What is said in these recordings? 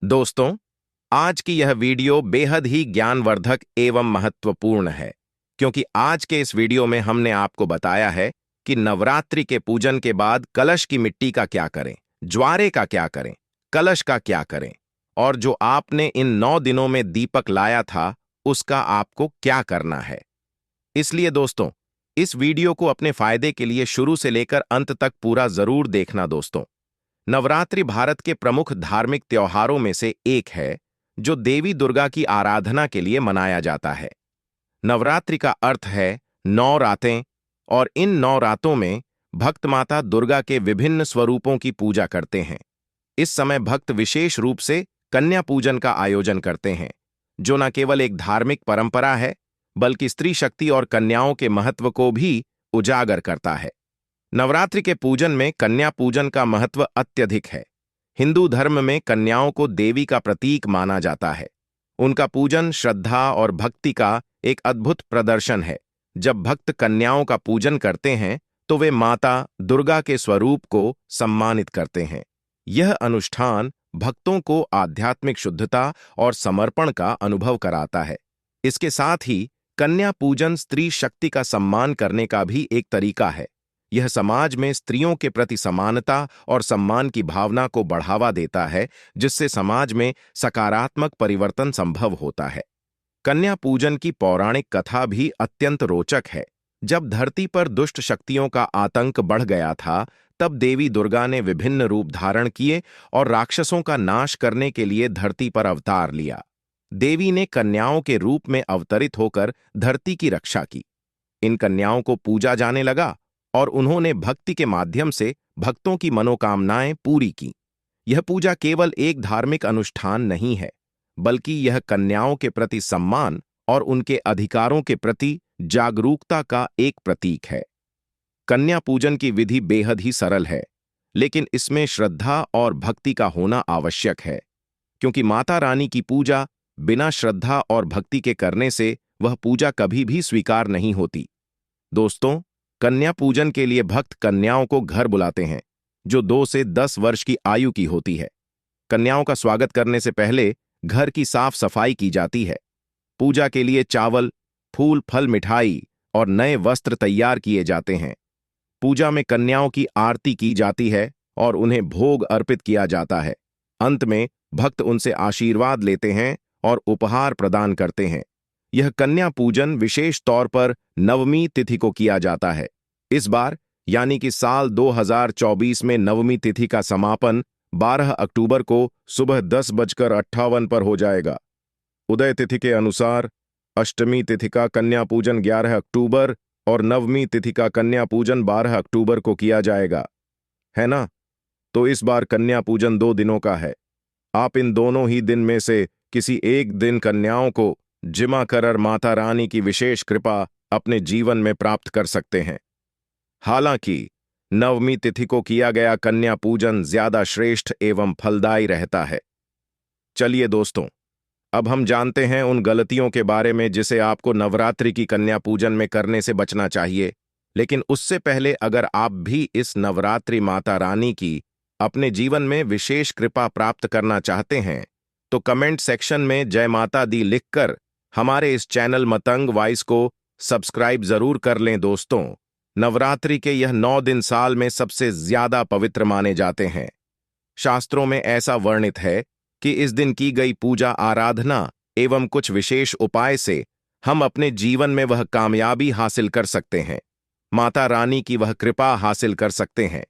दोस्तों, आज की यह वीडियो बेहद ही ज्ञानवर्धक एवं महत्वपूर्ण है, क्योंकि आज के इस वीडियो में हमने आपको बताया है कि नवरात्रि के पूजन के बाद कलश की मिट्टी का क्या करें, ज्वारे का क्या करें, कलश का क्या करें, और जो आपने इन 9 दिनों में दीपक लाया था, उसका आपको क्या करना है। इसलिए दोस्तों, इस वीडियो को अपने फायदे के लिए शुरू से लेकर अंत तक पूरा जरूर देखना। दोस्तों, नवरात्रि भारत के प्रमुख धार्मिक त्योहारों में से एक है, जो देवी दुर्गा की आराधना के लिए मनाया जाता है। नवरात्रि का अर्थ है 9 रातें, और इन 9 रातों में भक्त माता दुर्गा के विभिन्न स्वरूपों की पूजा करते हैं। इस समय भक्त विशेष रूप से कन्या पूजन का आयोजन करते हैं, जो न केवल एक धार्मिक परंपरा है, बल्कि स्त्री शक्ति और कन्याओं के महत्व को भी उजागर करता है। नवरात्रि के पूजन में कन्या पूजन का महत्व अत्यधिक है। हिंदू धर्म में कन्याओं को देवी का प्रतीक माना जाता है। उनका पूजन श्रद्धा और भक्ति का एक अद्भुत प्रदर्शन है। जब भक्त कन्याओं का पूजन करते हैं, तो वे माता दुर्गा के स्वरूप को सम्मानित करते हैं। यह अनुष्ठान भक्तों को आध्यात्मिक शुद्धता और समर्पण का अनुभव कराता है। इसके साथ ही कन्या पूजन स्त्री शक्ति का सम्मान करने का भी एक तरीका है। यह समाज में स्त्रियों के प्रति समानता और सम्मान की भावना को बढ़ावा देता है, जिससे समाज में सकारात्मक परिवर्तन संभव होता है। कन्या पूजन की पौराणिक कथा भी अत्यंत रोचक है। जब धरती पर दुष्ट शक्तियों का आतंक बढ़ गया था, तब देवी दुर्गा ने विभिन्न रूप धारण किए और राक्षसों का नाश करने के लिए धरती पर अवतार लिया। देवी ने कन्याओं के रूप में अवतरित होकर धरती की रक्षा की। इन कन्याओं को पूजा जाने लगा और उन्होंने भक्ति के माध्यम से भक्तों की मनोकामनाएं पूरी की। यह पूजा केवल एक धार्मिक अनुष्ठान नहीं है, बल्कि यह कन्याओं के प्रति सम्मान और उनके अधिकारों के प्रति जागरूकता का एक प्रतीक है। कन्या पूजन की विधि बेहद ही सरल है, लेकिन इसमें श्रद्धा और भक्ति का होना आवश्यक है, क्योंकि माता रानी की पूजा बिना श्रद्धा और भक्ति के करने से वह पूजा कभी भी स्वीकार नहीं होती। दोस्तों, कन्या पूजन के लिए भक्त कन्याओं को घर बुलाते हैं, जो 2 से 10 वर्ष की आयु की होती है। कन्याओं का स्वागत करने से पहले घर की साफ सफाई की जाती है। पूजा के लिए चावल, फूल, फल, मिठाई और नए वस्त्र तैयार किए जाते हैं। पूजा में कन्याओं की आरती की जाती है और उन्हें भोग अर्पित किया जाता है। अंत में भक्त उनसे आशीर्वाद लेते हैं और उपहार प्रदान करते हैं। यह कन्या पूजन विशेष तौर पर नवमी तिथि को किया जाता है। इस बार यानी कि साल 2024 में नवमी तिथि का समापन 12 अक्टूबर को सुबह 10:58 पर हो जाएगा। उदय तिथि के अनुसार अष्टमी तिथि का कन्या पूजन 11 अक्टूबर और नवमी तिथि का कन्या पूजन 12 अक्टूबर को किया जाएगा, है ना? तो इस बार कन्या पूजन 2 दिनों का है। आप इन दोनों ही दिन में से किसी एक दिन कन्याओं को जिमा कर माता रानी की विशेष कृपा अपने जीवन में प्राप्त कर सकते हैं। हालांकि नवमी तिथि को किया गया कन्या पूजन ज्यादा श्रेष्ठ एवं फलदायी रहता है। चलिए दोस्तों, अब हम जानते हैं उन गलतियों के बारे में जिसे आपको नवरात्रि की कन्या पूजन में करने से बचना चाहिए। लेकिन उससे पहले, अगर आप भी इस नवरात्रि माता रानी की अपने जीवन में विशेष कृपा प्राप्त करना चाहते हैं, तो कमेंट सेक्शन में जय माता दी लिखकर हमारे इस चैनल मतंग वॉइस को सब्सक्राइब जरूर कर लें। दोस्तों, नवरात्रि के यह 9 दिन साल में सबसे ज्यादा पवित्र माने जाते हैं। शास्त्रों में ऐसा वर्णित है कि इस दिन की गई पूजा आराधना एवं कुछ विशेष उपाय से हम अपने जीवन में वह कामयाबी हासिल कर सकते हैं, माता रानी की वह कृपा हासिल कर सकते हैं,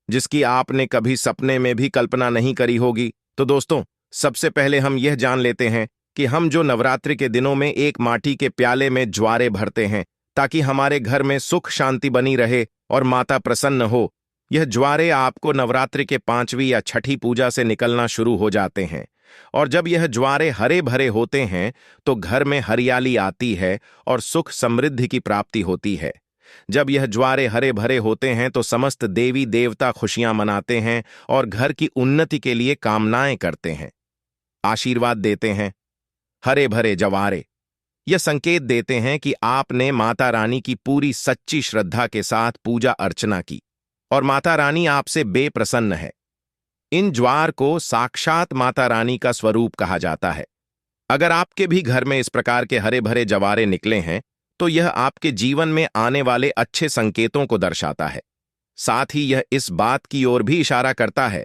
जिसकी आपने कभी सपने में भी कल्पना नहीं करी होगी। तो दोस्तों, सबसे पहले हम यह जान लेते हैं कि हम जो नवरात्रि के दिनों में एक माटी के प्याले में ज्वारे भरते हैं, ताकि हमारे घर में सुख शांति बनी रहे और माता प्रसन्न हो। यह ज्वारे आपको नवरात्रि के 5वीं या छठी पूजा से निकलना शुरू हो जाते हैं, और जब यह ज्वारे हरे भरे होते हैं, तो घर में हरियाली आती है और सुख समृद्धि की प्राप्ति होती है। जब यह ज्वारे हरे भरे होते हैं, तो समस्त देवी देवता खुशियां मनाते हैं और घर की उन्नति के लिए कामनाएं करते हैं, आशीर्वाद देते हैं। हरे भरे जवारे यह संकेत देते हैं कि आपने माता रानी की पूरी सच्ची श्रद्धा के साथ पूजा अर्चना की और माता रानी आपसे बेप्रसन्न है। इन ज्वार को साक्षात माता रानी का स्वरूप कहा जाता है। अगर आपके भी घर में इस प्रकार के हरे भरे जवारे निकले हैं तो यह आपके जीवन में आने वाले अच्छे संकेतों को दर्शाता है। साथ ही यह इस बात की ओर भी इशारा करता है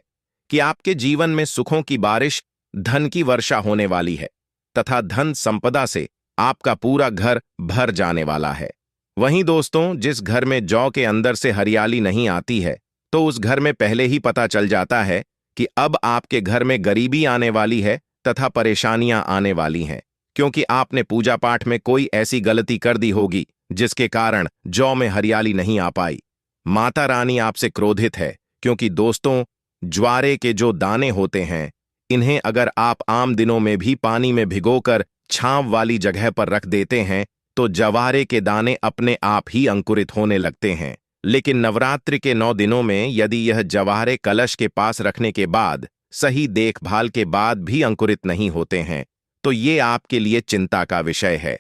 कि आपके जीवन में सुखों की बारिश, धन की वर्षा होने वाली है तथा धन संपदा से आपका पूरा घर भर जाने वाला है। वहीं दोस्तों, जिस घर में जौ के अंदर से हरियाली नहीं आती है तो उस घर में पहले ही पता चल जाता है कि अब आपके घर में गरीबी आने वाली है तथा परेशानियां आने वाली हैं, क्योंकि आपने पूजा पाठ में कोई ऐसी गलती कर दी होगी जिसके कारण जौ में हरियाली नहीं आ पाई। माता रानी आपसे क्रोधित है, क्योंकि दोस्तों, ज्वारे के जो दाने होते हैं, इन्हें अगर आप आम दिनों में भी पानी में भिगोकर छांव वाली जगह पर रख देते हैं तो जवारे के दाने अपने आप ही अंकुरित होने लगते हैं। लेकिन नवरात्रि के 9 दिनों में यदि यह जवारे कलश के पास रखने के बाद सही देखभाल के बाद भी अंकुरित नहीं होते हैं तो ये आपके लिए चिंता का विषय है।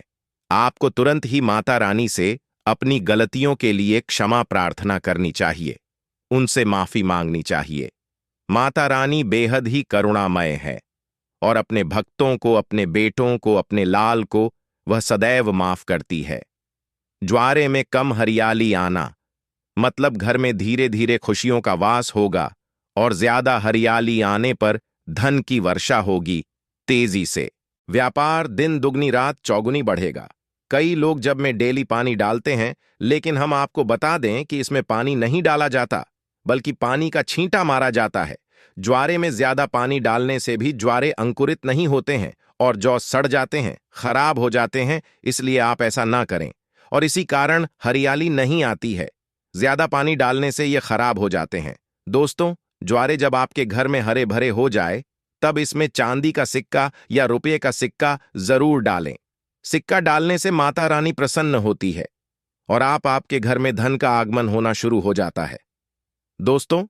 आपको तुरंत ही माता रानी से अपनी गलतियों के लिए क्षमा प्रार्थना करनी चाहिए, उनसे माफी मांगनी चाहिए। माता रानी बेहद ही करुणामय है और अपने भक्तों को, अपने बेटों को, अपने लाल को वह सदैव माफ करती है। ज्वारे में कम हरियाली आना मतलब घर में धीरे धीरे खुशियों का वास होगा और ज्यादा हरियाली आने पर धन की वर्षा होगी तेजी से। व्यापार दिन दुगनी रात चौगुनी बढ़ेगा। कई लोग जब में डेली पानी डालते हैं, लेकिन हम आपको बता दें कि इसमें पानी नहीं डाला जाता बल्कि पानी का छींटा मारा जाता है। ज्वारे में ज्यादा पानी डालने से भी ज्वारे अंकुरित नहीं होते हैं और जौ सड़ जाते हैं, खराब हो जाते हैं। इसलिए आप ऐसा ना करें और इसी कारण हरियाली नहीं आती है। ज्यादा पानी डालने से ये खराब हो जाते हैं। दोस्तों, ज्वारे जब आपके घर में हरे भरे हो जाए तब इसमें चांदी का सिक्का या रुपये का सिक्का जरूर डालें। सिक्का डालने से माता रानी प्रसन्न होती है और आपके घर में धन का आगमन होना शुरू हो जाता है। दोस्तों,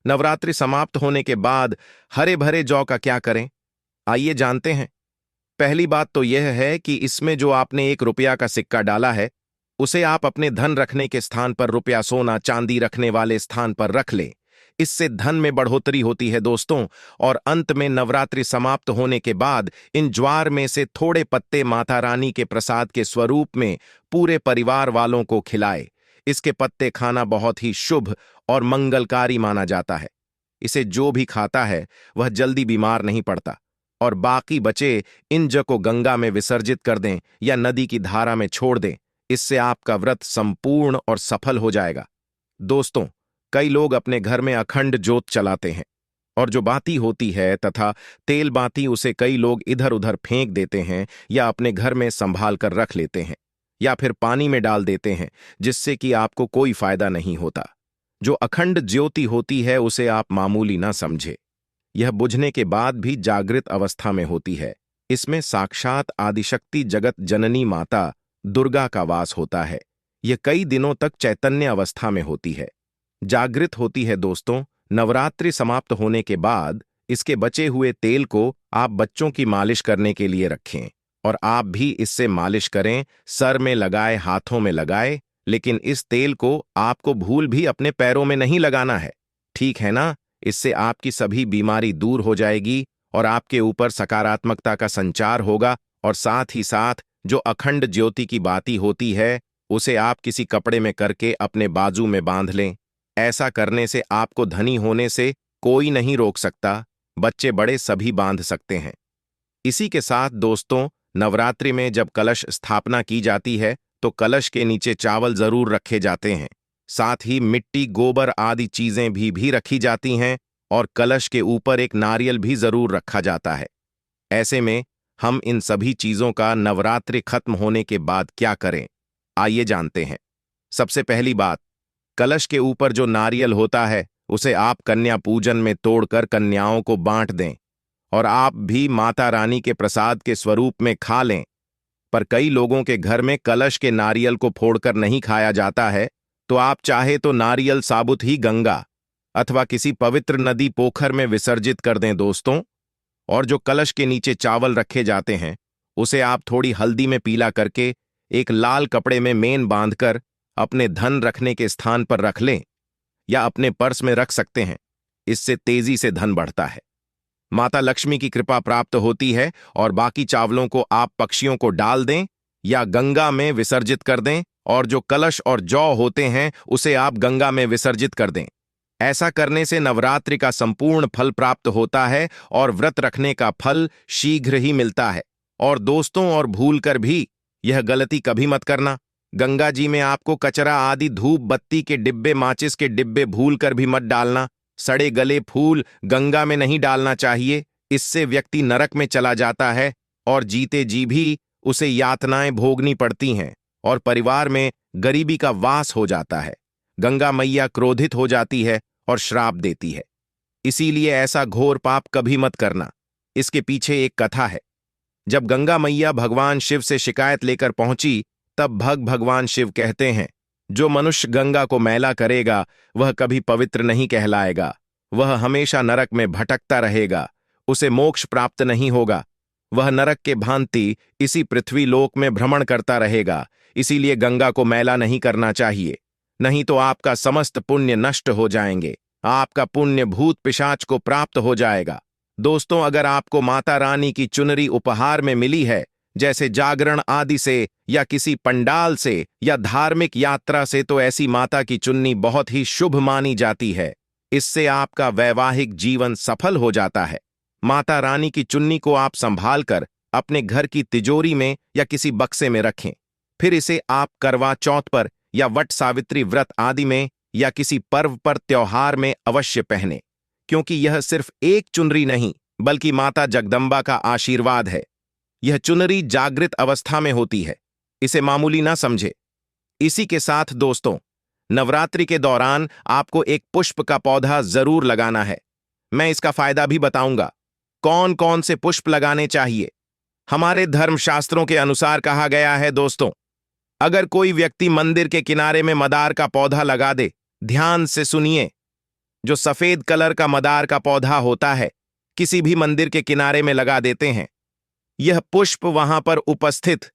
नवरात्रि समाप्त होने के बाद हरे भरे जौ का क्या करें, आइए जानते हैं। पहली बात तो यह है कि इसमें जो आपने 1 रुपया का सिक्का डाला है उसे आप अपने धन रखने के स्थान पर, रुपया सोना चांदी रखने वाले स्थान पर रख लें। इससे धन में बढ़ोतरी होती है दोस्तों। और अंत में नवरात्रि समाप्त होने के बाद इन ज्वार में से थोड़े पत्ते माता रानी के प्रसाद के स्वरूप में पूरे परिवार वालों को खिलाए। इसके पत्ते खाना बहुत ही शुभ और मंगलकारी माना जाता है। इसे जो भी खाता है वह जल्दी बीमार नहीं पड़ता। और बाकी बचे इन जौ को गंगा में विसर्जित कर दें या नदी की धारा में छोड़ दें। इससे आपका व्रत संपूर्ण और सफल हो जाएगा। दोस्तों, कई लोग अपने घर में अखंड ज्योत चलाते हैं और जो बाती होती है तथा तेल बाती, उसे कई लोग इधर उधर फेंक देते हैं या अपने घर में संभाल कर रख लेते हैं या फिर पानी में डाल देते हैं, जिससे कि आपको कोई फायदा नहीं होता। जो अखंड ज्योति होती है उसे आप मामूली ना समझे। यह बुझने के बाद भी जागृत अवस्था में होती है। इसमें साक्षात आदिशक्ति जगत जननी माता दुर्गा का वास होता है। यह कई दिनों तक चैतन्य अवस्था में होती है, जागृत होती है। दोस्तों, नवरात्रि समाप्त होने के बाद इसके बचे हुए तेल को आप बच्चों की मालिश करने के लिए रखें और आप भी इससे मालिश करें, सर में लगाए, हाथों में लगाए। लेकिन इस तेल को आपको भूल भी अपने पैरों में नहीं लगाना है, ठीक है ना? इससे आपकी सभी बीमारी दूर हो जाएगी और आपके ऊपर सकारात्मकता का संचार होगा। और साथ ही साथ जो अखंड ज्योति की बाती होती है उसे आप किसी कपड़े में करके अपने बाजू में बांध लें। ऐसा करने से आपको धनी होने से कोई नहीं रोक सकता। बच्चे बड़े सभी बांध सकते हैं। इसी के साथ दोस्तों, नवरात्रि में जब कलश स्थापना की जाती है तो कलश के नीचे चावल जरूर रखे जाते हैं। साथ ही मिट्टी, गोबर आदि चीजें भी रखी जाती हैं और कलश के ऊपर एक नारियल भी जरूर रखा जाता है। ऐसे में हम इन सभी चीजों का नवरात्रि खत्म होने के बाद क्या करें, आइए जानते हैं। सबसे पहली बात, कलश के ऊपर जो नारियल होता है उसे आप कन्या पूजन में तोड़कर कन्याओं को बांट दें और आप भी माता रानी के प्रसाद के स्वरूप में खा लें। पर कई लोगों के घर में कलश के नारियल को फोड़कर नहीं खाया जाता है, तो आप चाहे तो नारियल साबुत ही गंगा अथवा किसी पवित्र नदी, पोखर में विसर्जित कर दें दोस्तों। और जो कलश के नीचे चावल रखे जाते हैं उसे आप थोड़ी हल्दी में पीला करके एक लाल कपड़े में मेन बांधकर अपने धन रखने के स्थान पर रख लें या अपने पर्स में रख सकते हैं। इससे तेजी से धन बढ़ता है। माता लक्ष्मी की कृपा प्राप्त होती है और बाकी चावलों को आप पक्षियों को डाल दें या गंगा में विसर्जित कर दें, और जो कलश और जौ होते हैं उसे आप गंगा में विसर्जित कर दें। ऐसा करने से नवरात्रि का संपूर्ण फल प्राप्त होता है और व्रत रखने का फल शीघ्र ही मिलता है। और दोस्तों, और भूल कर भी यह गलती कभी मत करना। गंगा जी में आपको कचरा आदि धूप बत्ती के डिब्बे, माचिस के डिब्बे भूल कर भी मत डालना। सड़े गले फूल गंगा में नहीं डालना चाहिए, इससे व्यक्ति नरक में चला जाता है और जीते जी भी उसे यातनाएं भोगनी पड़ती हैं और परिवार में गरीबी का वास हो जाता है। गंगा मैया क्रोधित हो जाती है और श्राप देती है। इसीलिए ऐसा घोर पाप कभी मत करना। इसके पीछे एक कथा है। जब गंगा मैया भगवान शिव से शिकायत लेकर पहुंची, तब भगवान शिव कहते हैं, जो मनुष्य गंगा को मैला करेगा वह कभी पवित्र नहीं कहलाएगा, वह हमेशा नरक में भटकता रहेगा, उसे मोक्ष प्राप्त नहीं होगा, वह नरक के भांति इसी पृथ्वी लोक में भ्रमण करता रहेगा। इसीलिए गंगा को मैला नहीं करना चाहिए, नहीं तो आपका समस्त पुण्य नष्ट हो जाएंगे, आपका पुण्य भूत पिशाच को प्राप्त हो जाएगा। दोस्तों, अगर आपको माता रानी की चुनरी उपहार में मिली है, जैसे जागरण आदि से या किसी पंडाल से या धार्मिक यात्रा से, तो ऐसी माता की चुन्नी बहुत ही शुभ मानी जाती है। इससे आपका वैवाहिक जीवन सफल हो जाता है। माता रानी की चुन्नी को आप संभाल कर अपने घर की तिजोरी में या किसी बक्से में रखें। फिर इसे आप करवा चौथ पर या वट सावित्री व्रत आदि में या किसी पर्व पर, त्योहार में अवश्य पहने, क्योंकि यह सिर्फ एक चुनरी नहीं बल्कि माता जगदम्बा का आशीर्वाद है। यह चुनरी जागृत अवस्था में होती है, इसे मामूली ना समझे। इसी के साथ दोस्तों, नवरात्रि के दौरान आपको एक पुष्प का पौधा जरूर लगाना है। मैं इसका फायदा भी बताऊंगा। कौन कौन से पुष्प लगाने चाहिए? हमारे धर्मशास्त्रों के अनुसार कहा गया है दोस्तों, अगर कोई व्यक्ति मंदिर के किनारे में मदार का पौधा लगा दे, ध्यान से सुनिए, जो सफेद कलर का मदार का पौधा होता है, किसी भी मंदिर के किनारे में लगा देते हैं, यह पुष्प वहां पर उपस्थित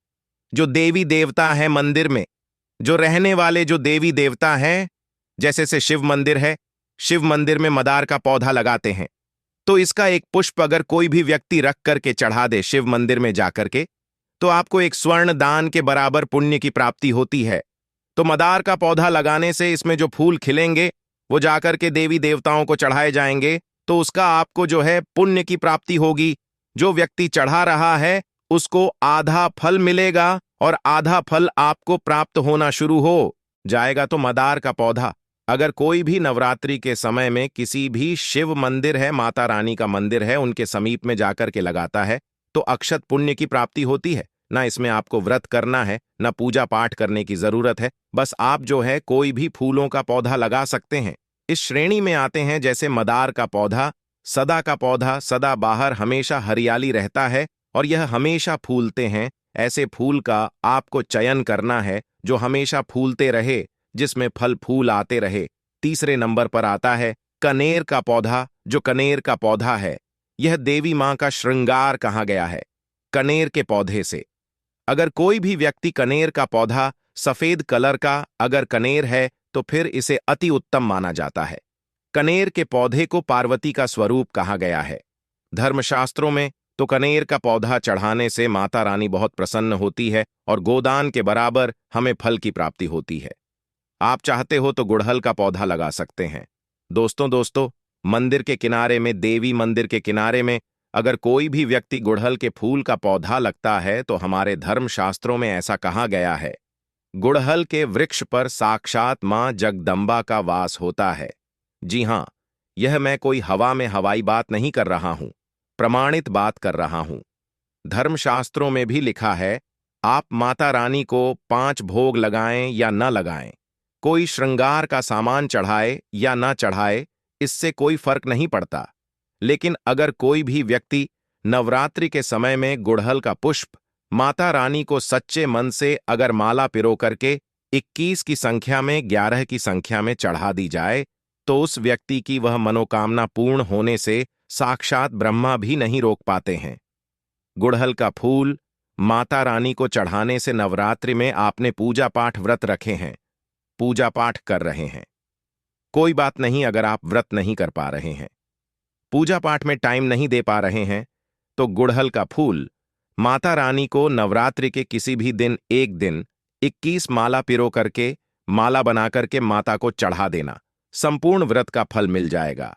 जो देवी देवता है मंदिर में, जो रहने वाले जो देवी देवता हैं, जैसे से शिव मंदिर है, शिव मंदिर में मदार का पौधा लगाते हैं, तो इसका एक पुष्प अगर कोई भी व्यक्ति रख करके चढ़ा दे शिव मंदिर में जाकर के, तो आपको एक स्वर्ण दान के बराबर पुण्य की प्राप्ति होती है। तो मदार का पौधा लगाने से इसमें जो फूल खिलेंगे वो जाकर के देवी देवताओं को चढ़ाए जाएंगे, तो उसका आपको जो है पुण्य की प्राप्ति होगी। जो व्यक्ति चढ़ा रहा है उसको आधा फल मिलेगा और आधा फल आपको प्राप्त होना शुरू हो जाएगा। तो मदार का पौधा अगर कोई भी नवरात्रि के समय में किसी भी शिव मंदिर है, माता रानी का मंदिर है, उनके समीप में जाकर के लगाता है, तो अक्षत पुण्य की प्राप्ति होती है। ना इसमें आपको व्रत करना है, ना पूजा पाठ करने की जरूरत है, बस आप जो है कोई भी फूलों का पौधा लगा सकते हैं। इस श्रेणी में आते हैं जैसे मदार का पौधा, सदा का पौधा, सदा बाहर हमेशा हरियाली रहता है और यह हमेशा फूलते हैं। ऐसे फूल का आपको चयन करना है जो हमेशा फूलते रहे, जिसमें फल फूल आते रहे। तीसरे नंबर पर आता है कनेर का पौधा। जो कनेर का पौधा है, यह देवी मां का श्रृंगार कहा गया है। कनेर के पौधे से अगर कोई भी व्यक्ति कनेर का पौधा सफेद कलर का अगर कनेर है तो फिर इसे अति उत्तम माना जाता है। कनेर के पौधे को पार्वती का स्वरूप कहा गया है। धर्मशास्त्रों में तो कनेर का पौधा चढ़ाने से माता रानी बहुत प्रसन्न होती है और गोदान के बराबर हमें फल की प्राप्ति होती है। आप चाहते हो तो गुड़हल का पौधा लगा सकते हैं। दोस्तों, मंदिर के किनारे में, देवी मंदिर के किनारे में अगर कोई भी व्यक्ति गुड़हल के फूल का पौधा लगता है तो हमारे धर्मशास्त्रों में ऐसा कहा गया है, गुड़हल के वृक्ष पर साक्षात मां जगदम्बा का वास होता है। जी हां, यह मैं कोई हवा में हवाई बात नहीं कर रहा हूं, प्रमाणित बात कर रहा हूं। धर्मशास्त्रों में भी लिखा है, आप माता रानी को 5 भोग लगाएं या न लगाएं, कोई श्रृंगार का सामान चढ़ाए या न चढ़ाए, इससे कोई फर्क नहीं पड़ता। लेकिन अगर कोई भी व्यक्ति नवरात्रि के समय में गुड़हल का पुष्प माता रानी को सच्चे मन से अगर माला पिरो करके 21 की संख्या में, 11 की संख्या में चढ़ा दी जाए, तो उस व्यक्ति की वह मनोकामना पूर्ण होने से साक्षात ब्रह्मा भी नहीं रोक पाते हैं। गुड़हल का फूल माता रानी को चढ़ाने से नवरात्रि में आपने पूजा पाठ व्रत रखे हैं, पूजा पाठ कर रहे हैं, कोई बात नहीं अगर आप व्रत नहीं कर पा रहे हैं, पूजा पाठ में टाइम नहीं दे पा रहे हैं, तो गुड़हल का फूल माता रानी को नवरात्रि के किसी भी दिन एक दिन 21 माला पिरो करके माला बना करके माता को चढ़ा देना। संपूर्ण व्रत का फल मिल जाएगा।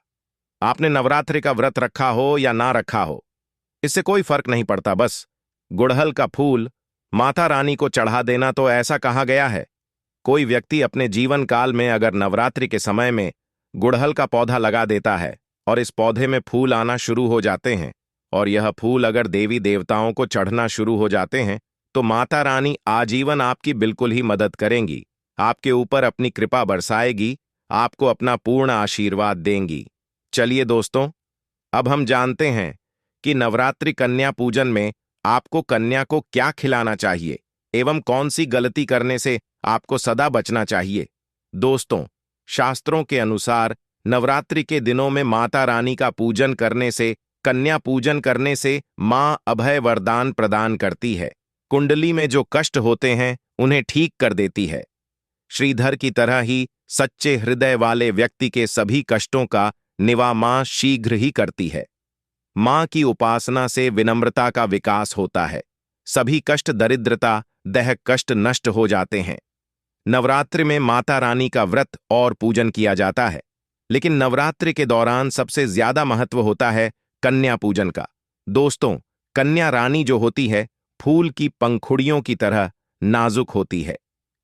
आपने नवरात्रि का व्रत रखा हो या ना रखा हो, इससे कोई फर्क नहीं पड़ता। बस गुड़हल का फूल माता रानी को चढ़ा देना। तो ऐसा कहा गया है, कोई व्यक्ति अपने जीवन काल में अगर नवरात्रि के समय में गुड़हल का पौधा लगा देता है और इस पौधे में फूल आना शुरू हो जाते हैं और यह फूल अगर देवी देवताओं को चढ़ना शुरू हो जाते हैं, तो माता रानी आजीवन आपकी बिल्कुल ही मदद करेंगी, आपके ऊपर अपनी कृपा बरसाएगी, आपको अपना पूर्ण आशीर्वाद देंगी। चलिए दोस्तों, अब हम जानते हैं कि नवरात्रि कन्या पूजन में आपको कन्या को क्या खिलाना चाहिए एवं कौन सी गलती करने से आपको सदा बचना चाहिए। दोस्तों, शास्त्रों के अनुसार नवरात्रि के दिनों में माता रानी का पूजन करने से, कन्या पूजन करने से मां अभय वरदान प्रदान करती है। कुंडली में जो कष्ट होते हैं उन्हें ठीक कर देती है। श्रीधर की तरह ही सच्चे हृदय वाले व्यक्ति के सभी कष्टों का निवारण मां शीघ्र ही करती है। मां की उपासना से विनम्रता का विकास होता है। सभी कष्ट, दरिद्रता, दैहिक कष्ट नष्ट हो जाते हैं। नवरात्रि में माता रानी का व्रत और पूजन किया जाता है, लेकिन नवरात्रि के दौरान सबसे ज्यादा महत्व होता है कन्या पूजन का। दोस्तों, कन्या रानी जो होती है फूल की पंखुड़ियों की तरह नाजुक होती है।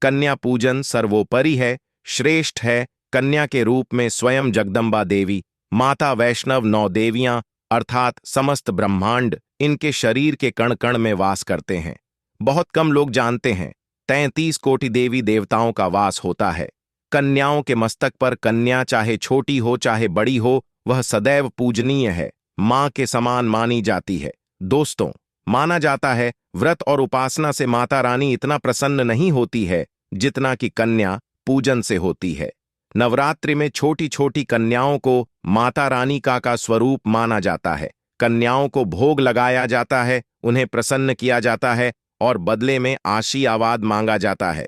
कन्या पूजन सर्वोपरि है, श्रेष्ठ है। कन्या के रूप में स्वयं जगदम्बा देवी, माता वैष्णव, 9 देवियां अर्थात समस्त ब्रह्मांड इनके शरीर के कण कण में वास करते हैं। बहुत कम लोग जानते हैं 33 कोटि देवी देवताओं का वास होता है। कन्याओं के मस्तक पर कन्या चाहे छोटी हो चाहे बड़ी हो, वह सदैव पूजनीय है, मां के समान मानी जाती है। दोस्तों, माना जाता है व्रत और उपासना से माता रानी इतना प्रसन्न नहीं होती है जितना कि कन्या पूजन से होती है। नवरात्रि में छोटी छोटी कन्याओं को माता रानी का स्वरूप माना जाता है। कन्याओं को भोग लगाया जाता है, उन्हें प्रसन्न किया जाता है और बदले में आशीर्वाद मांगा जाता है।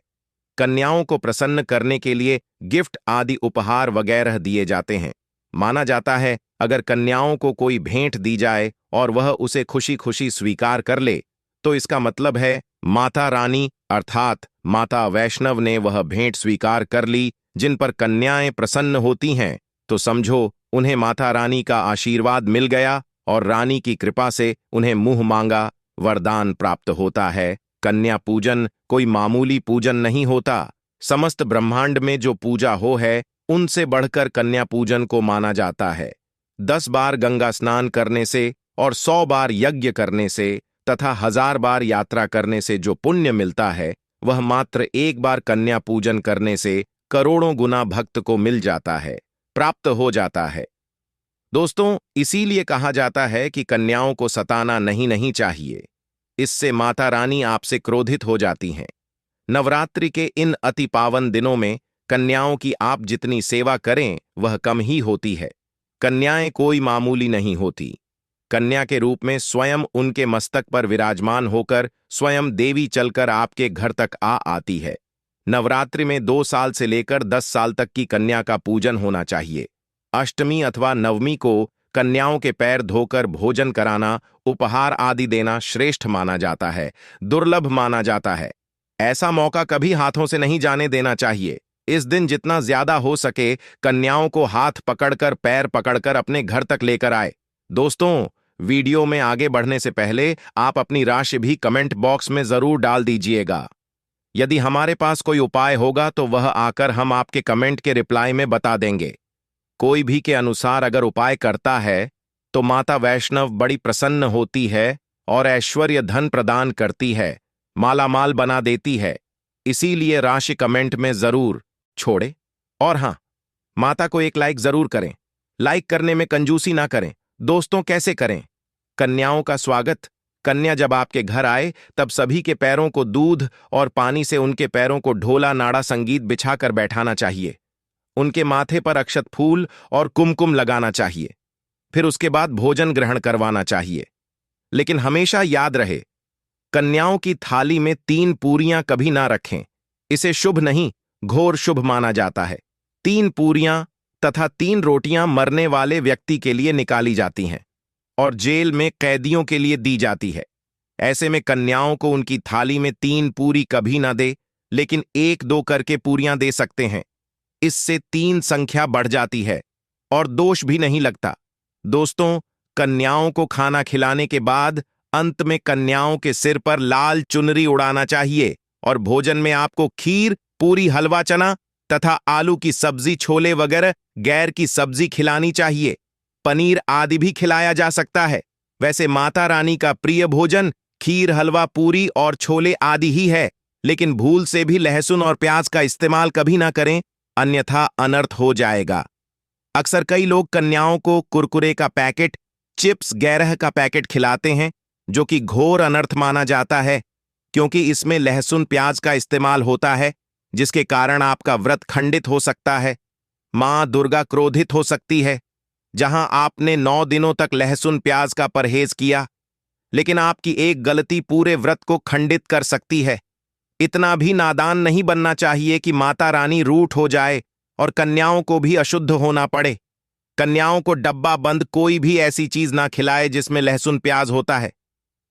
कन्याओं को प्रसन्न करने के लिए गिफ्ट आदि उपहार वगैरह दिए जाते हैं। माना जाता है अगर कन्याओं को कोई भेंट दी जाए और वह उसे खुशी खुशी स्वीकार कर ले, तो इसका मतलब है माता रानी अर्थात माता वैष्णव ने वह भेंट स्वीकार कर ली। जिन पर कन्याएं प्रसन्न होती हैं तो समझो उन्हें माता रानी का आशीर्वाद मिल गया और रानी की कृपा से उन्हें मुंह मांगा वरदान प्राप्त होता है। कन्या पूजन कोई मामूली पूजन नहीं होता। समस्त ब्रह्मांड में जो पूजा हो है उनसे बढ़कर कन्या पूजन को माना जाता है। 10 बार गंगा स्नान करने से और 100 बार यज्ञ करने से तथा 1000 बार यात्रा करने से जो पुण्य मिलता है, वह मात्र एक बार कन्या पूजन करने से करोड़ों गुना भक्त को मिल जाता है, प्राप्त हो जाता है। दोस्तों, इसीलिए कहा जाता है कि कन्याओं को सताना नहीं चाहिए, इससे माता रानी आपसे क्रोधित हो जाती हैं। नवरात्रि के इन अति पावन दिनों में कन्याओं की आप जितनी सेवा करें वह कम ही होती है। कन्याएं कोई मामूली नहीं होती। कन्या के रूप में स्वयं उनके मस्तक पर विराजमान होकर स्वयं देवी चलकर आपके घर तक आती है। नवरात्रि में 2 साल से लेकर 10 साल तक की कन्या का पूजन होना चाहिए। अष्टमी अथवा नवमी को कन्याओं के पैर धोकर भोजन कराना, उपहार आदि देना श्रेष्ठ माना जाता है, दुर्लभ माना जाता है। ऐसा मौका कभी हाथों से नहीं जाने देना चाहिए। इस दिन जितना ज्यादा हो सके कन्याओं को हाथ पकड़कर, पैर पकड़कर अपने घर तक लेकर आए। दोस्तों, वीडियो में आगे बढ़ने से पहले आप अपनी राशि भी कमेंट बॉक्स में जरूर डाल दीजिएगा। यदि हमारे पास कोई उपाय होगा तो वह आकर हम आपके कमेंट के रिप्लाई में बता देंगे। कोई भी के अनुसार अगर उपाय करता है तो माता वैष्णव बड़ी प्रसन्न होती है और ऐश्वर्य धन प्रदान करती है, मालामाल बना देती है। इसीलिए राशि कमेंट में जरूर छोड़े। और हाँ, माता को एक लाइक जरूर करें। लाइक करने में कंजूसी ना करें। दोस्तों, कैसे करें? कन्याओं का स्वागत। कन्या जब आपके घर आए तब सभी के पैरों को दूध और पानी से उनके पैरों को ढोला नाड़ा संगीत बिछाकर बैठाना चाहिए। उनके माथे पर अक्षत फूल और कुमकुम लगाना चाहिए। फिर उसके बाद भोजन ग्रहण करवाना चाहिए। लेकिन हमेशा याद रहे, कन्याओं की थाली में 3 पूरियां कभी ना रखें। इसे शुभ नहीं, घोर शुभ माना जाता है। 3 पूरियां तथा 3 रोटियां मरने वाले व्यक्ति के लिए निकाली जाती हैं और जेल में कैदियों के लिए दी जाती है। ऐसे में कन्याओं को उनकी थाली में 3 पूरी कभी ना दे, लेकिन 1-2 करके पूरियां दे सकते हैं। इससे 3 संख्या बढ़ जाती है और दोष भी नहीं लगता। दोस्तों, कन्याओं को खाना खिलाने के बाद अंत में कन्याओं के सिर पर लाल चुनरी उड़ाना चाहिए और भोजन में आपको खीर, पूरी, हलवा चना तथा आलू की सब्जी, छोले वगैरह गैर की सब्जी खिलानी चाहिए। पनीर आदि भी खिलाया जा सकता है। वैसे माता रानी का प्रिय भोजन खीर, हलवा, पूरी और छोले आदि ही है, लेकिन भूल से भी लहसुन और प्याज का इस्तेमाल कभी ना करें, अन्यथा अनर्थ हो जाएगा। अक्सर कई लोग कन्याओं को कुरकुरे का पैकेट, चिप्स, गैरह का पैकेट खिलाते हैं, जो कि घोर अनर्थ माना जाता है, क्योंकि इसमें लहसुन प्याज का इस्तेमाल होता है, जिसके कारण आपका व्रत खंडित हो सकता है। मां दुर्गा क्रोधित हो सकती है। जहां आपने 9 दिनों तक लहसुन प्याज का परहेज किया, लेकिन आपकी एक गलती पूरे व्रत को खंडित कर सकती है। इतना भी नादान नहीं बनना चाहिए कि माता रानी रूठ हो जाए और कन्याओं को भी अशुद्ध होना पड़े। कन्याओं को डब्बा बंद कोई भी ऐसी चीज ना खिलाए जिसमें लहसुन प्याज होता है।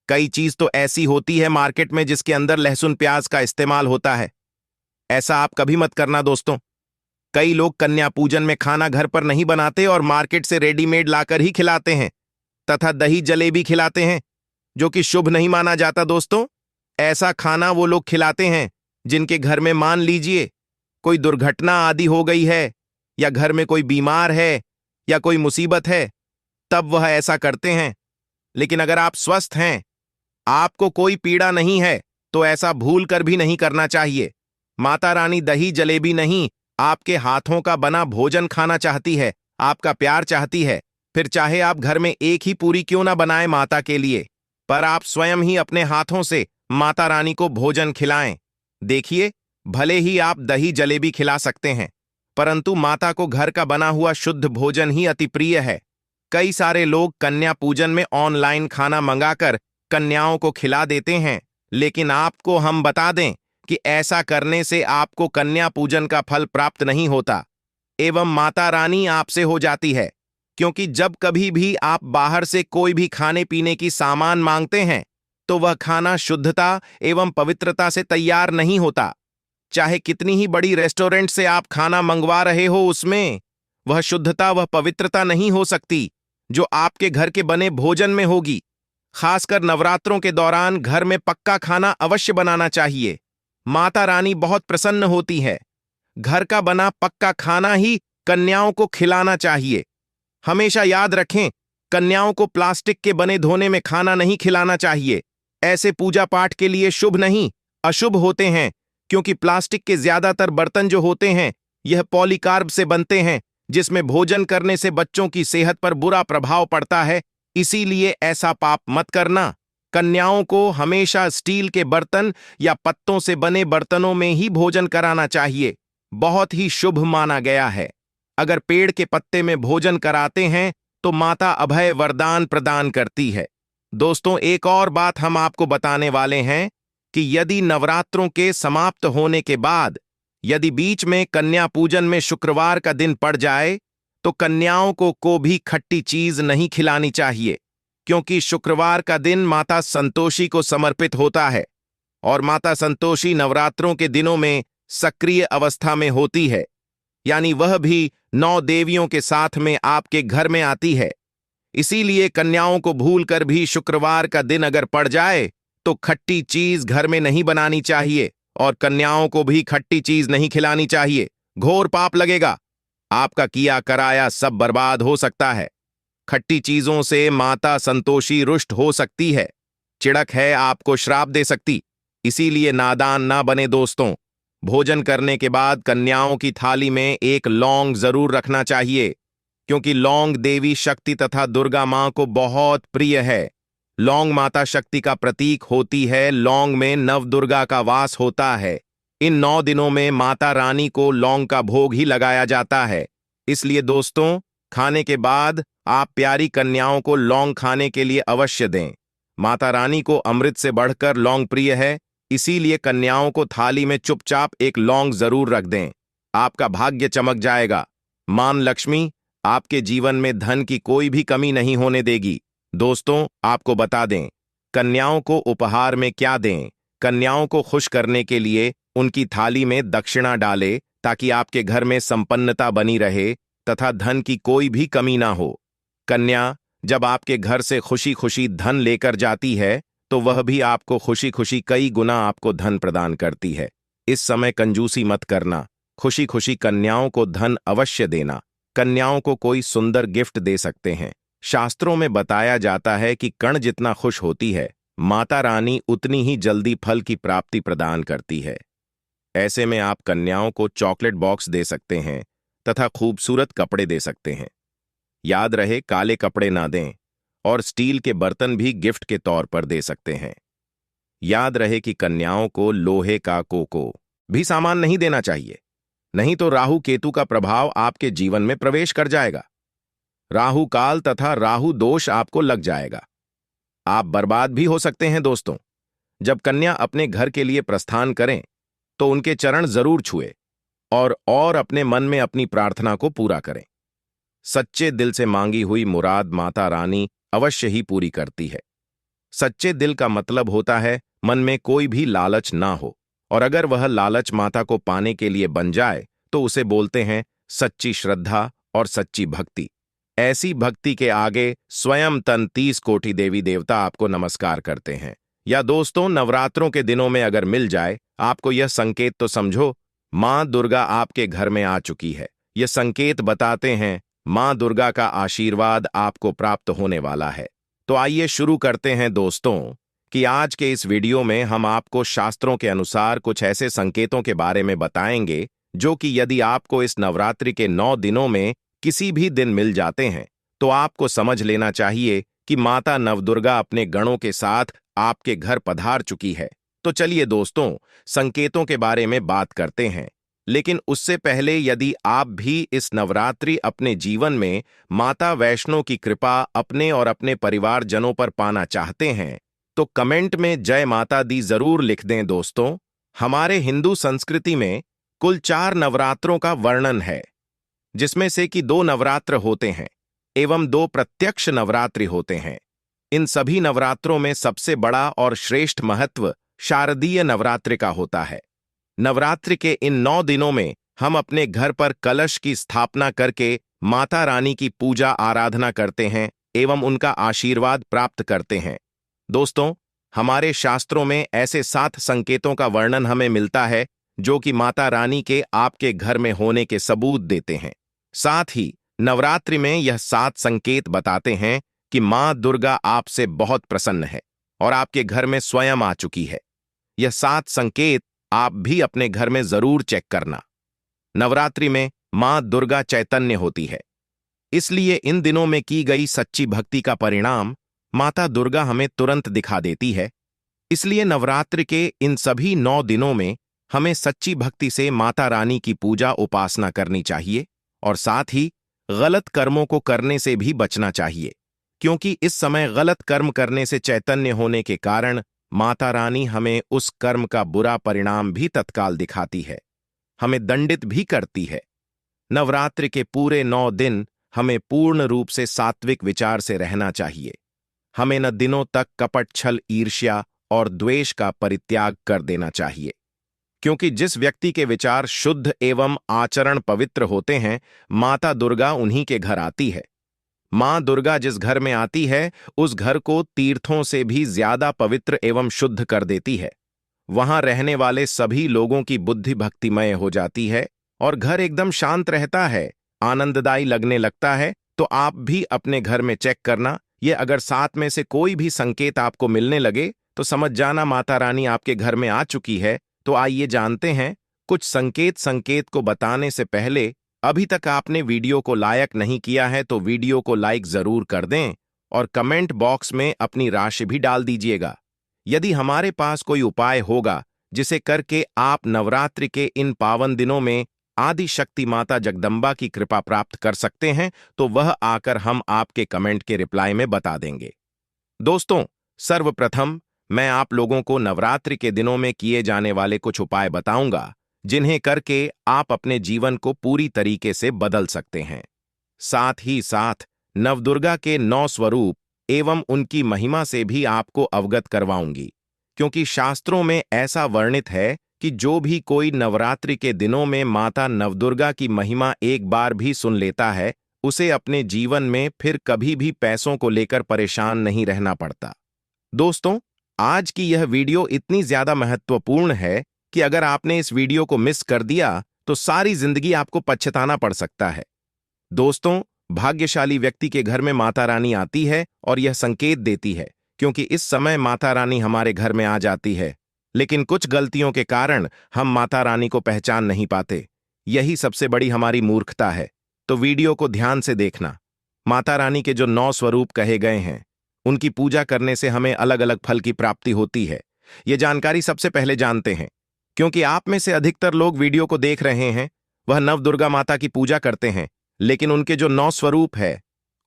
कई चीज तो ऐसी होती है मार्केट में जिसके अंदर लहसुन प्याज का इस्तेमाल होता है। ऐसा आप कभी मत करना दोस्तों। कई लोग कन्या पूजन में खाना घर पर नहीं बनाते और मार्केट से रेडीमेड लाकर ही खिलाते हैं तथा दही जलेबी खिलाते हैं, जो कि शुभ नहीं माना जाता दोस्तों। ऐसा खाना वो लोग खिलाते हैं जिनके घर में मान लीजिए कोई दुर्घटना आदि हो गई है, या घर में कोई बीमार है, या कोई मुसीबत है, तब वह ऐसा करते हैं। लेकिन अगर आप स्वस्थ हैं, आपको कोई पीड़ा नहीं है, तो ऐसा भूल कर भी नहीं करना चाहिए। माता रानी दही जलेबी नहीं, आपके हाथों का बना भोजन खाना चाहती है, आपका प्यार चाहती है। फिर चाहे आप घर में एक ही पूरी क्यों ना बनाएं माता के लिए, पर आप स्वयं ही अपने हाथों से माता रानी को भोजन खिलाएं। देखिए, भले ही आप दही जलेबी खिला सकते हैं, परंतु माता को घर का बना हुआ शुद्ध भोजन ही अति प्रिय है। कई सारे लोग कन्या पूजन में ऑनलाइन खाना मंगाकर कन्याओं को खिला देते हैं, लेकिन आपको हम बता दें कि ऐसा करने से आपको कन्या पूजन का फल प्राप्त नहीं होता एवं माता रानी आपसे हो जाती है, क्योंकि जब कभी भी आप बाहर से कोई भी खाने पीने की सामान मांगते हैं, तो वह खाना शुद्धता एवं पवित्रता से तैयार नहीं होता। चाहे कितनी ही बड़ी रेस्टोरेंट से आप खाना मंगवा रहे हो, उसमें वह शुद्धता, वह पवित्रता नहीं हो सकती जो आपके घर के बने भोजन में होगी। खासकर नवरात्रों के दौरान घर में पक्का खाना अवश्य बनाना चाहिए। माता रानी बहुत प्रसन्न होती है। घर का बना पक्का खाना ही कन्याओं को खिलाना चाहिए। हमेशा याद रखें, कन्याओं को प्लास्टिक के बने धोने में खाना नहीं खिलाना चाहिए। ऐसे पूजा पाठ के लिए शुभ नहीं, अशुभ होते हैं, क्योंकि प्लास्टिक के ज्यादातर बर्तन जो होते हैं, यह पॉलीकार्ब से बनते हैं, जिसमें भोजन करने से बच्चों की सेहत पर बुरा प्रभाव पड़ता है। इसीलिए ऐसा पाप मत करना। कन्याओं को हमेशा स्टील के बर्तन या पत्तों से बने बर्तनों में ही भोजन कराना चाहिए। बहुत ही शुभ माना गया है। अगर पेड़ के पत्ते में भोजन कराते हैं तो माता अभय वरदान प्रदान करती है। दोस्तों, एक और बात हम आपको बताने वाले हैं कि यदि नवरात्रों के समाप्त होने के बाद यदि बीच में कन्या पूजन में शुक्रवार का दिन पड़ जाए, तो कन्याओं को भी खट्टी चीज नहीं खिलानी चाहिए, क्योंकि शुक्रवार का दिन माता संतोषी को समर्पित होता है और माता संतोषी नवरात्रों के दिनों में सक्रिय अवस्था में होती है, यानी वह भी 9 देवियों के साथ में आपके घर में आती है। इसीलिए कन्याओं को भूलकर भी शुक्रवार का दिन अगर पड़ जाए तो खट्टी चीज घर में नहीं बनानी चाहिए और कन्याओं को भी खट्टी चीज नहीं खिलानी चाहिए। घोर पाप लगेगा। आपका किया कराया सब बर्बाद हो सकता है। खट्टी चीजों से माता संतोषी रुष्ट हो सकती है, चिड़क है, आपको श्राप दे सकती। इसीलिए नादान ना बने दोस्तों। भोजन करने के बाद कन्याओं की थाली में एक लौंग जरूर रखना चाहिए, क्योंकि लौंग देवी शक्ति तथा दुर्गा मां को बहुत प्रिय है। लौंग माता शक्ति का प्रतीक होती है। लौंग में नव दुर्गा का वास होता है। इन 9 दिनों में माता रानी को लौंग का भोग ही लगाया जाता है। इसलिए दोस्तों, खाने के बाद आप प्यारी कन्याओं को लौंग खाने के लिए अवश्य दें। माता रानी को अमृत से बढ़कर लौंग प्रिय है, इसीलिए कन्याओं को थाली में चुपचाप एक लौंग जरूर रख दें। आपका भाग्य चमक जाएगा। मां लक्ष्मी आपके जीवन में धन की कोई भी कमी नहीं होने देगी। दोस्तों, आपको बता दें, कन्याओं को उपहार में क्या दें? कन्याओं को खुश करने के लिए उनकी थाली में दक्षिणा डालें ताकि आपके घर में संपन्नता बनी रहे तथा धन की कोई भी कमी ना हो। कन्या जब आपके घर से खुशी खुशी धन लेकर जाती है तो वह भी आपको खुशी खुशी कई गुना आपको धन प्रदान करती है। इस समय कंजूसी मत करना, खुशी खुशी कन्याओं को धन अवश्य देना। कन्याओं को कोई सुंदर गिफ्ट दे सकते हैं। शास्त्रों में बताया जाता है कि कण जितना खुश होती है, माता रानी उतनी ही जल्दी फल की प्राप्ति प्रदान करती है। ऐसे में आप कन्याओं को चॉकलेट बॉक्स दे सकते हैं तथा खूबसूरत कपड़े दे सकते हैं। याद रहे, काले कपड़े ना दें और स्टील के बर्तन भी गिफ्ट के तौर पर दे सकते हैं। याद रहे कि कन्याओं को लोहे का कोको भी सामान नहीं देना चाहिए, नहीं तो राहु केतु का प्रभाव आपके जीवन में प्रवेश कर जाएगा। राहु काल तथा राहु दोष आपको लग जाएगा। आप बर्बाद भी हो सकते हैं। दोस्तों, जब कन्या अपने घर के लिए प्रस्थान करें तो उनके चरण जरूर छुए और अपने मन में अपनी प्रार्थना को पूरा करें। सच्चे दिल से मांगी हुई मुराद माता रानी अवश्य ही पूरी करती है। सच्चे दिल का मतलब होता है मन में कोई भी लालच ना हो, और अगर वह लालच माता को पाने के लिए बन जाए तो उसे बोलते हैं सच्ची श्रद्धा और सच्ची भक्ति। ऐसी भक्ति के आगे स्वयं 33 कोटि देवी देवता आपको नमस्कार करते हैं। या दोस्तों, नवरात्रों के दिनों में अगर मिल जाए आपको यह संकेत, तो समझो मां दुर्गा आपके घर में आ चुकी है। यह संकेत बताते हैं मां दुर्गा का आशीर्वाद आपको प्राप्त होने वाला है। तो आइए शुरू करते हैं दोस्तों कि आज के इस वीडियो में हम आपको शास्त्रों के अनुसार कुछ ऐसे संकेतों के बारे में बताएंगे जो कि यदि आपको इस नवरात्रि के 9 दिनों में किसी भी दिन मिल जाते हैं तो आपको समझ लेना चाहिए कि माता नवदुर्गा अपने गणों के साथ आपके घर पधार चुकी है। तो चलिए दोस्तों, संकेतों के बारे में बात करते हैं। लेकिन उससे पहले यदि आप भी इस नवरात्रि अपने जीवन में माता वैष्णो की कृपा अपने और अपने परिवारजनों पर पाना चाहते हैं तो कमेंट में जय माता दी जरूर लिख दें। दोस्तों, हमारे हिंदू संस्कृति में कुल 4 नवरात्रों का वर्णन है, जिसमें से कि 2 नवरात्र होते हैं एवं 2 प्रत्यक्ष नवरात्रि होते हैं। इन सभी नवरात्रों में सबसे बड़ा और श्रेष्ठ महत्व शारदीय नवरात्रि का होता है। नवरात्रि के इन 9 दिनों में हम अपने घर पर कलश की स्थापना करके माता रानी की पूजा आराधना करते हैं एवं उनका आशीर्वाद प्राप्त करते हैं। दोस्तों, हमारे शास्त्रों में ऐसे 7 संकेतों का वर्णन हमें मिलता है जो कि माता रानी के आपके घर में होने के सबूत देते हैं। साथ ही नवरात्रि में यह 7 संकेत बताते हैं कि मां दुर्गा आपसे बहुत प्रसन्न है और आपके घर में स्वयं आ चुकी है। यह 7 संकेत आप भी अपने घर में जरूर चेक करना। नवरात्रि में मां दुर्गा चैतन्य होती है, इसलिए इन दिनों में की गई सच्ची भक्ति का परिणाम माता दुर्गा हमें तुरंत दिखा देती है। इसलिए नवरात्रि के इन सभी 9 दिनों में हमें सच्ची भक्ति से माता रानी की पूजा उपासना करनी चाहिए और साथ ही गलत कर्मों को करने से भी बचना चाहिए, क्योंकि इस समय गलत कर्म करने से चैतन्य होने के कारण माता रानी हमें उस कर्म का बुरा परिणाम भी तत्काल दिखाती है, हमें दंडित भी करती है। नवरात्रि के पूरे 9 दिन हमें पूर्ण रूप से सात्विक विचार से रहना चाहिए। हमें न दिनों तक कपट, छल, ईर्ष्या और द्वेष का परित्याग कर देना चाहिए, क्योंकि जिस व्यक्ति के विचार शुद्ध एवं आचरण पवित्र होते हैं, माता दुर्गा उन्हीं के घर आती है। मां दुर्गा जिस घर में आती है उस घर को तीर्थों से भी ज्यादा पवित्र एवं शुद्ध कर देती है। वहां रहने वाले सभी लोगों की बुद्धि भक्तिमय हो जाती है और घर एकदम शांत रहता है, आनंददायी लगने लगता है। तो आप भी अपने घर में चेक करना। ये अगर 7 में से कोई भी संकेत आपको मिलने लगे तो समझ जाना माता रानी आपके घर में आ चुकी है। तो आइए जानते हैं कुछ संकेत को बताने से पहले अभी तक आपने वीडियो को लाइक नहीं किया है तो वीडियो को लाइक जरूर कर दें और कमेंट बॉक्स में अपनी राशि भी डाल दीजिएगा। यदि हमारे पास कोई उपाय होगा जिसे करके आप नवरात्रि के इन पावन दिनों में आदि शक्ति माता जगदम्बा की कृपा प्राप्त कर सकते हैं तो वह आकर हम आपके कमेंट के रिप्लाई में बता देंगे। दोस्तों, सर्वप्रथम मैं आप लोगों को नवरात्रि के दिनों में किए जाने वाले कुछ उपाय बताऊंगा जिन्हें करके आप अपने जीवन को पूरी तरीके से बदल सकते हैं। साथ ही साथ नवदुर्गा के 9 स्वरूप एवं उनकी महिमा से भी आपको अवगत करवाऊंगी, क्योंकि शास्त्रों में ऐसा वर्णित है कि जो भी कोई नवरात्रि के दिनों में माता नवदुर्गा की महिमा एक बार भी सुन लेता है, उसे अपने जीवन में फिर कभी भी पैसों को लेकर परेशान नहीं रहना पड़ता। दोस्तों, आज की यह वीडियो इतनी ज्यादा महत्वपूर्ण है कि अगर आपने इस वीडियो को मिस कर दिया तो सारी जिंदगी आपको पछताना पड़ सकता है। दोस्तों, भाग्यशाली व्यक्ति के घर में माता रानी आती है और यह संकेत देती है, क्योंकि इस समय माता रानी हमारे घर में आ जाती है, लेकिन कुछ गलतियों के कारण हम माता रानी को पहचान नहीं पाते। यही सबसे बड़ी हमारी मूर्खता है। तो वीडियो को ध्यान से देखना। माता रानी के जो 9 स्वरूप कहे गए हैं, उनकी पूजा करने से हमें अलग अलग फल की प्राप्ति होती है। ये जानकारी सबसे पहले जानते हैं, क्योंकि आप में से अधिकतर लोग वीडियो को देख रहे हैं, वह नवदुर्गा माता की पूजा करते हैं, लेकिन उनके जो 9 स्वरूप है,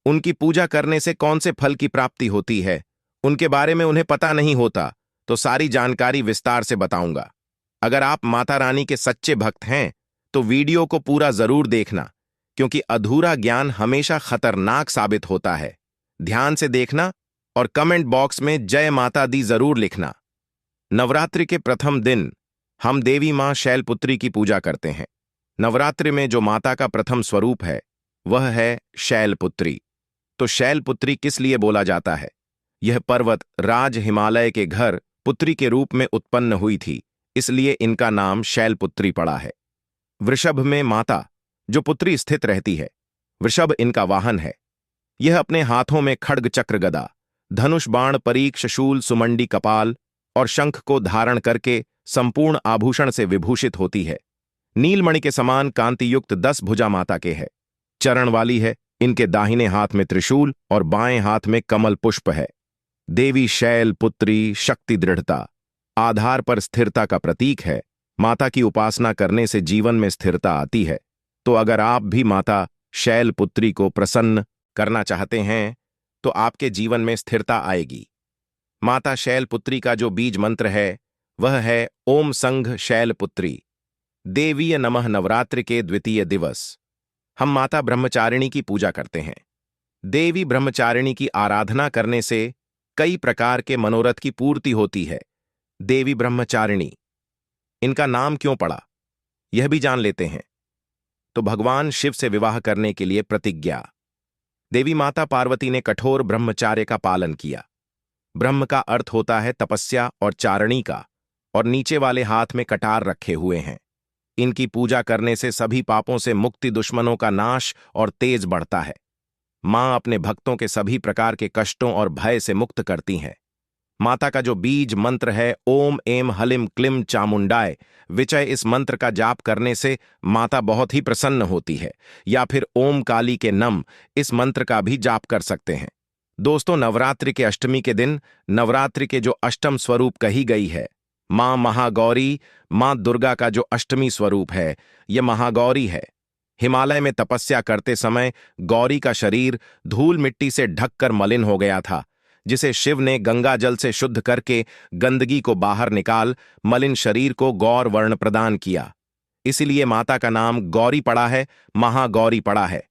उनकी पूजा करने से कौन से फल की प्राप्ति होती है, उनके बारे में उन्हें पता नहीं होता। तो सारी जानकारी विस्तार से बताऊंगा। अगर आप माता रानी के सच्चे भक्त हैं तो वीडियो को पूरा जरूर देखना, क्योंकि अधूरा ज्ञान हमेशा खतरनाक साबित होता है। ध्यान से देखना और कमेंट बॉक्स में जय माता दी जरूर लिखना। नवरात्रि के प्रथम दिन हम देवी मां शैलपुत्री की पूजा करते हैं। नवरात्रि में जो माता का प्रथम स्वरूप है वह है शैलपुत्री। तो शैलपुत्री किस लिए बोला जाता है? यह पर्वत राज हिमालय के घर पुत्री के रूप में उत्पन्न हुई थी, इसलिए इनका नाम शैलपुत्री पड़ा है। वृषभ में माता जो पुत्री स्थित रहती है, वृषभ इनका वाहन है। यह अपने हाथों में खड्ग चक्र गदा, धनुष बाण परीक्ष शूल सुमंडी कपाल और शंख को धारण करके संपूर्ण आभूषण से विभूषित होती है। नीलमणि के समान कांतियुक्त 10 भुजा माता के है। चरण वाली है। इनके दाहिने हाथ में त्रिशूल और बाएं हाथ में कमल पुष्प है। देवी शैल पुत्री शक्ति दृढ़ता आधार पर स्थिरता का प्रतीक है। माता की उपासना करने से जीवन में स्थिरता आती है। तो अगर आप भी माता शैल पुत्री को प्रसन्न करना चाहते हैं तो आपके जीवन में स्थिरता आएगी। माता शैल पुत्री का जो बीज मंत्र है वह है ओम संघ शैल पुत्री देवीय नमः। नवरात्रि के द्वितीय दिवस हम माता ब्रह्मचारिणी की पूजा करते हैं। देवी ब्रह्मचारिणी की आराधना करने से कई प्रकार के मनोरथ की पूर्ति होती है। देवी ब्रह्मचारिणी, इनका नाम क्यों पड़ा यह भी जान लेते हैं। तो भगवान शिव से विवाह करने के लिए प्रतिज्ञा। देवी माता पार्वती ने कठोर ब्रह्मचार्य का पालन किया। ब्रह्म का अर्थ होता है तपस्या और चारणी का, और नीचे वाले हाथ में कटार रखे हुए हैं। इनकी पूजा करने से सभी पापों से मुक्ति, दुश्मनों का नाश और तेज बढ़ता है। मां अपने भक्तों के सभी प्रकार के कष्टों और भय से मुक्त करती हैं। माता का जो बीज मंत्र है ओम एम हलिम क्लिम चामुंडाय विचय, इस मंत्र का जाप करने से माता बहुत ही प्रसन्न होती है। या फिर ओम काली के नम, इस मंत्र का भी जाप कर सकते हैं। दोस्तों, नवरात्रि के अष्टमी के दिन नवरात्रि के जो अष्टम स्वरूप कही गई है, मां महागौरी, मां दुर्गा का जो अष्टमी स्वरूप है यह महागौरी है। हिमालय में तपस्या करते समय गौरी का शरीर धूल मिट्टी से ढककर मलिन हो गया था, जिसे शिव ने गंगा जल से शुद्ध करके गंदगी को बाहर निकाल मलिन शरीर को गौर वर्ण प्रदान किया। इसीलिए माता का नाम गौरी पड़ा है, महागौरी पड़ा है।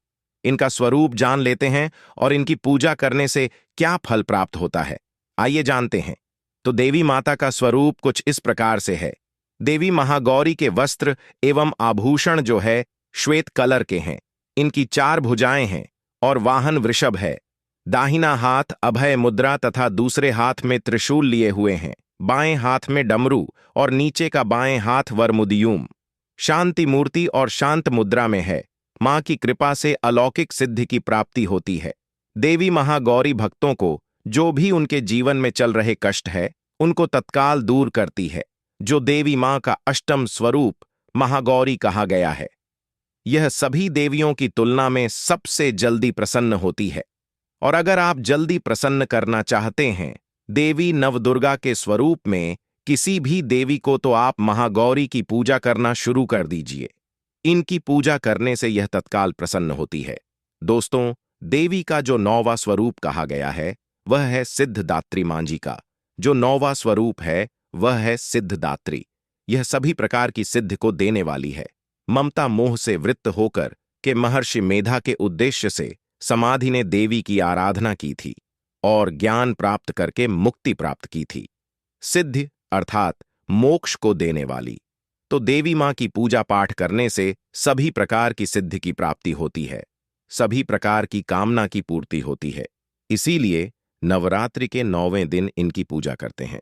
इनका स्वरूप जान लेते हैं और इनकी पूजा करने से क्या फल प्राप्त होता है, आइए जानते हैं। तो देवी माता का स्वरूप कुछ इस प्रकार से है। देवी महागौरी के वस्त्र एवं आभूषण जो है श्वेत कलर के हैं। इनकी 4 भुजाएं हैं और वाहन वृषभ है। दाहिना हाथ अभय मुद्रा तथा दूसरे हाथ में त्रिशूल लिए हुए हैं। बाएं हाथ में डमरू और नीचे का बाएं हाथ वरमुदियूम। शांति मूर्ति और शांत मुद्रा में है। मां की कृपा से अलौकिक सिद्धि की प्राप्ति होती है। देवी महागौरी भक्तों को जो भी उनके जीवन में चल रहे कष्ट है उनको तत्काल दूर करती है। जो देवी मां का अष्टम स्वरूप महागौरी कहा गया है, यह सभी देवियों की तुलना में सबसे जल्दी प्रसन्न होती है। और अगर आप जल्दी प्रसन्न करना चाहते हैं देवी नवदुर्गा के स्वरूप में किसी भी देवी को, तो आप महागौरी की पूजा करना शुरू कर दीजिए। इनकी पूजा करने से यह तत्काल प्रसन्न होती है। दोस्तों, देवी का जो 9वां स्वरूप कहा गया है वह है सिद्धदात्री मां जी का। जो 9वां स्वरूप है वह है सिद्धदात्री। यह सभी प्रकार की सिद्धि को देने वाली है। ममता मोह से वृत्त होकर के महर्षि मेधा के उद्देश्य से समाधि ने देवी की आराधना की थी और ज्ञान प्राप्त करके मुक्ति प्राप्त की थी। सिद्धि अर्थात मोक्ष को देने वाली। तो देवी मां की पूजा पाठ करने से सभी प्रकार की सिद्धि की प्राप्ति होती है, सभी प्रकार की कामना की पूर्ति होती है। इसीलिए नवरात्रि के 9वें दिन इनकी पूजा करते हैं।